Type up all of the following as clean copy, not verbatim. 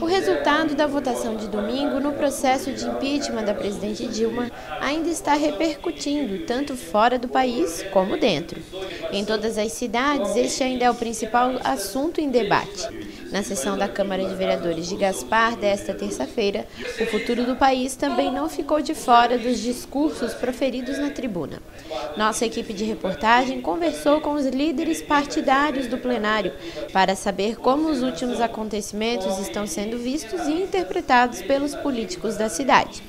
O resultado da votação de domingo no processo de impeachment da presidente Dilma ainda está repercutindo tanto fora do país como dentro. Em todas as cidades, este ainda é o principal assunto em debate. Na sessão da Câmara de Vereadores de Gaspar desta terça-feira, o futuro do país também não ficou de fora dos discursos proferidos na tribuna. Nossa equipe de reportagem conversou com os líderes partidários do plenário para saber como os últimos acontecimentos estão sendo vistos e interpretados pelos políticos da cidade.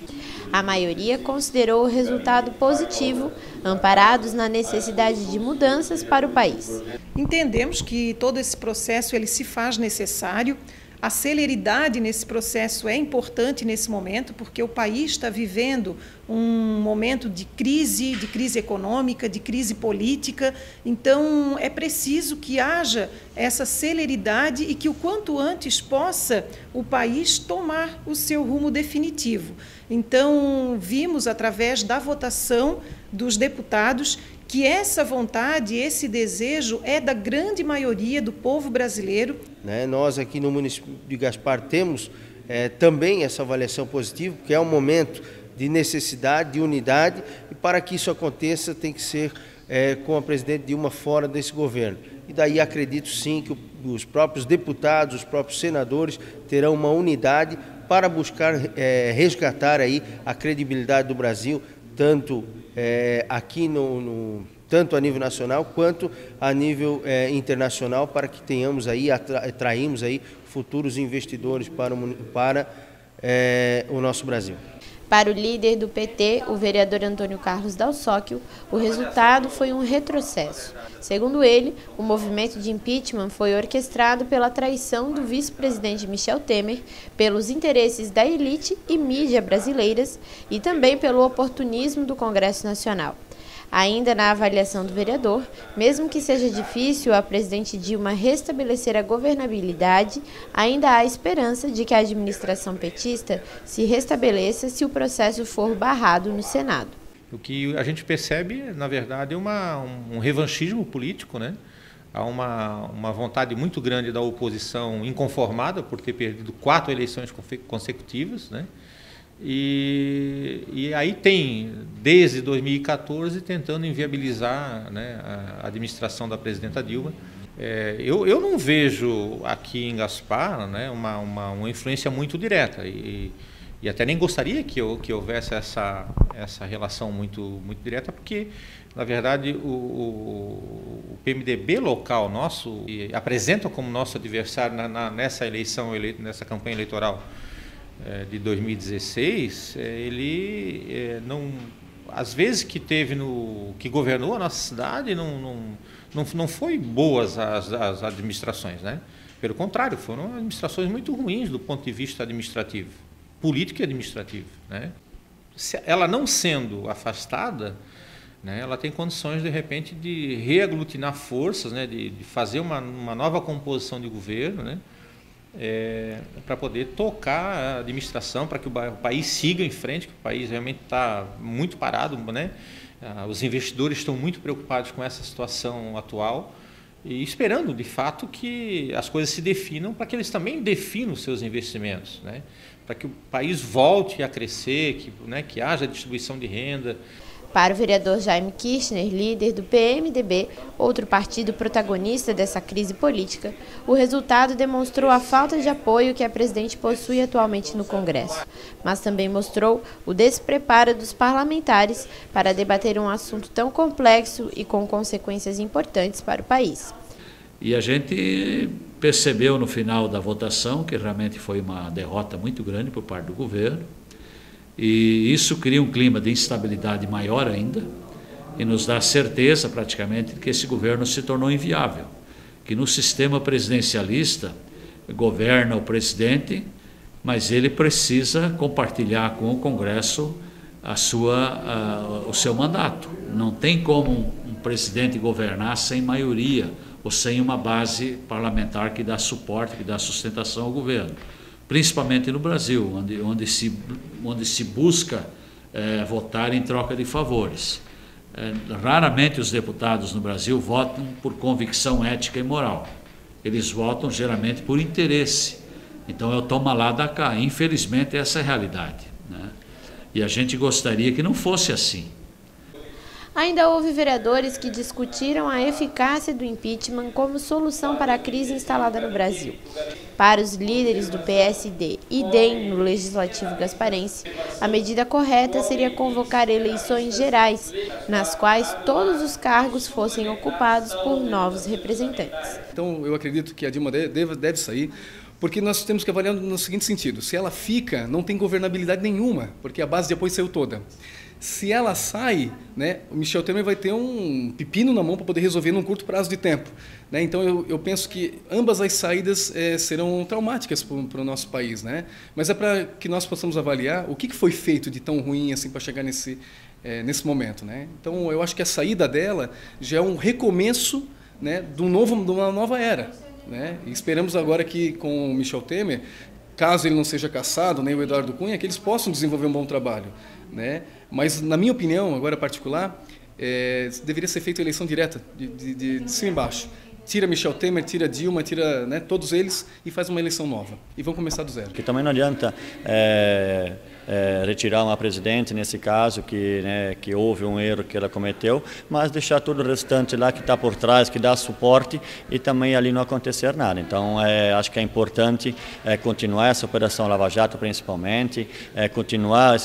A maioria considerou o resultado positivo, amparados na necessidade de mudanças para o país. Entendemos que todo esse processo ele se faz necessário. A celeridade nesse processo é importante nesse momento, porque o país está vivendo um momento de crise econômica, de crise política. Então, é preciso que haja essa celeridade e que o quanto antes possa o país tomar o seu rumo definitivo. Então, vimos através da votação dos deputados que essa vontade, esse desejo é da grande maioria do povo brasileiro. Nós aqui no município de Gaspar temos também essa avaliação positiva, porque é um momento de necessidade, de unidade, e para que isso aconteça tem que ser com a presidente Dilma fora desse governo. E daí acredito sim que os próprios deputados, os próprios senadores terão uma unidade para buscar resgatar aí a credibilidade do Brasil, tanto aqui tanto a nível nacional quanto a nível internacional, para que tenhamos aí, atraímos aí futuros investidores para o nosso Brasil. Para o líder do PT, o vereador Antônio Carlos Dalsóquio, o resultado foi um retrocesso. Segundo ele, o movimento de impeachment foi orquestrado pela traição do vice-presidente Michel Temer, pelos interesses da elite e mídia brasileiras e também pelo oportunismo do Congresso Nacional. Ainda na avaliação do vereador, mesmo que seja difícil a presidente Dilma restabelecer a governabilidade, ainda há esperança de que a administração petista se restabeleça se o processo for barrado no Senado. O que a gente percebe, na verdade, é um revanchismo político, né? Há uma vontade muito grande da oposição inconformada por ter perdido 4 eleições consecutivas, né? E aí tem, desde 2014, tentando inviabilizar, né, a administração da presidenta Dilma. Eu não vejo aqui em Gaspar, né, uma influência muito direta e até nem gostaria que houvesse essa relação muito direta, porque, na verdade, o PMDB local nosso apresenta como nosso adversário nessa eleição, nessa campanha eleitoral de 2016, ele não, às vezes que governou a nossa cidade, não foi boas as administrações, né? Pelo contrário, foram administrações muito ruins do ponto de vista administrativo, político e administrativo, né? Ela não sendo afastada, né, ela tem condições, de repente, de reaglutinar forças, né, de fazer uma nova composição de governo, né, para poder tocar a administração, para que o país siga em frente, que o país realmente está muito parado, né? Os investidores estão muito preocupados com essa situação atual e esperando, de fato, que as coisas se definam, para que eles também definam os seus investimentos, né? Para que o país volte a crescer, que haja distribuição de renda. Para o vereador Jaime Kirchner, líder do PMDB, outro partido protagonista dessa crise política, o resultado demonstrou a falta de apoio que a presidente possui atualmente no Congresso, mas também mostrou o despreparo dos parlamentares para debater um assunto tão complexo e com consequências importantes para o país. E a gente percebeu no final da votação que realmente foi uma derrota muito grande por parte do governo, e isso cria um clima de instabilidade maior ainda e nos dá certeza praticamente de que esse governo se tornou inviável, que no sistema presidencialista governa o presidente, mas ele precisa compartilhar com o Congresso o seu mandato. Não tem como um presidente governar sem maioria ou sem uma base parlamentar que dá suporte, que dá sustentação ao governo. Principalmente no Brasil, onde se busca votar em troca de favores. Raramente os deputados no Brasil votam por convicção ética e moral. Eles votam geralmente por interesse, Então é o toma lá da cá. Infelizmente essa é a realidade, né? E a gente gostaria que não fosse assim. Ainda houve vereadores que discutiram a eficácia do impeachment como solução para a crise instalada no Brasil. Para os líderes do PSD e DEM no Legislativo gasparense, a medida correta seria convocar eleições gerais, nas quais todos os cargos fossem ocupados por novos representantes. Então eu acredito que a Dilma deve sair, porque nós temos que avaliar no seguinte sentido: se ela fica, não tem governabilidade nenhuma, porque a base de apoio saiu toda. Se ela sai, né, o Michel Temer vai ter um pepino na mão para poder resolver num curto prazo de tempo, né? Então eu penso que ambas as saídas serão traumáticas para o nosso país, né? Mas é para que nós possamos avaliar o que foi feito de tão ruim assim para chegar nesse momento, né? Então eu acho que a saída dela já é um recomeço, né, de uma nova era, né? E esperamos agora que com o Michel Temer, caso ele não seja cassado, nem o Eduardo Cunha, que eles possam desenvolver um bom trabalho, né? Mas, na minha opinião, agora particular, deveria ser feita eleição direta, de cima e embaixo. Tira Michel Temer, tira Dilma, tira, né, todos eles e faz uma eleição nova. E vão começar do zero. Que também não adianta retirar uma presidente, nesse caso, que houve um erro que ela cometeu, mas deixar todo o restante lá que está por trás, que dá suporte e também ali não acontecer nada. Então, acho que é importante continuar essa Operação Lava Jato, principalmente, continuar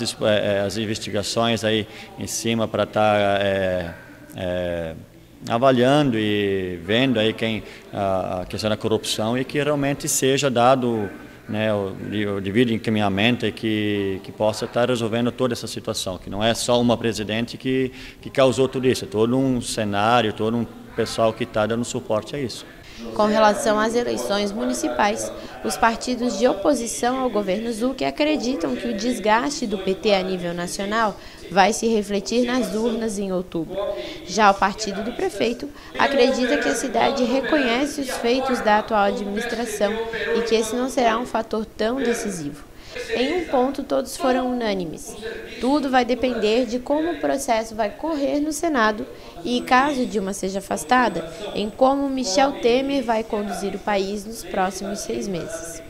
as investigações aí em cima para estar avaliando e vendo aí a questão da corrupção e que realmente seja dado, né, o devido encaminhamento e que possa estar resolvendo toda essa situação, que não é só uma presidente que causou tudo isso, é todo um cenário, todo um pessoal que está dando suporte a isso. Com relação às eleições municipais, os partidos de oposição ao governo Zuc acreditam que o desgaste do PT a nível nacional vai se refletir nas urnas em outubro. Já o partido do prefeito acredita que a cidade reconhece os feitos da atual administração e que esse não será um fator tão decisivo. Em um ponto, todos foram unânimes. Tudo vai depender de como o processo vai correr no Senado e, caso Dilma seja afastada, em como Michel Temer vai conduzir o país nos próximos 6 meses.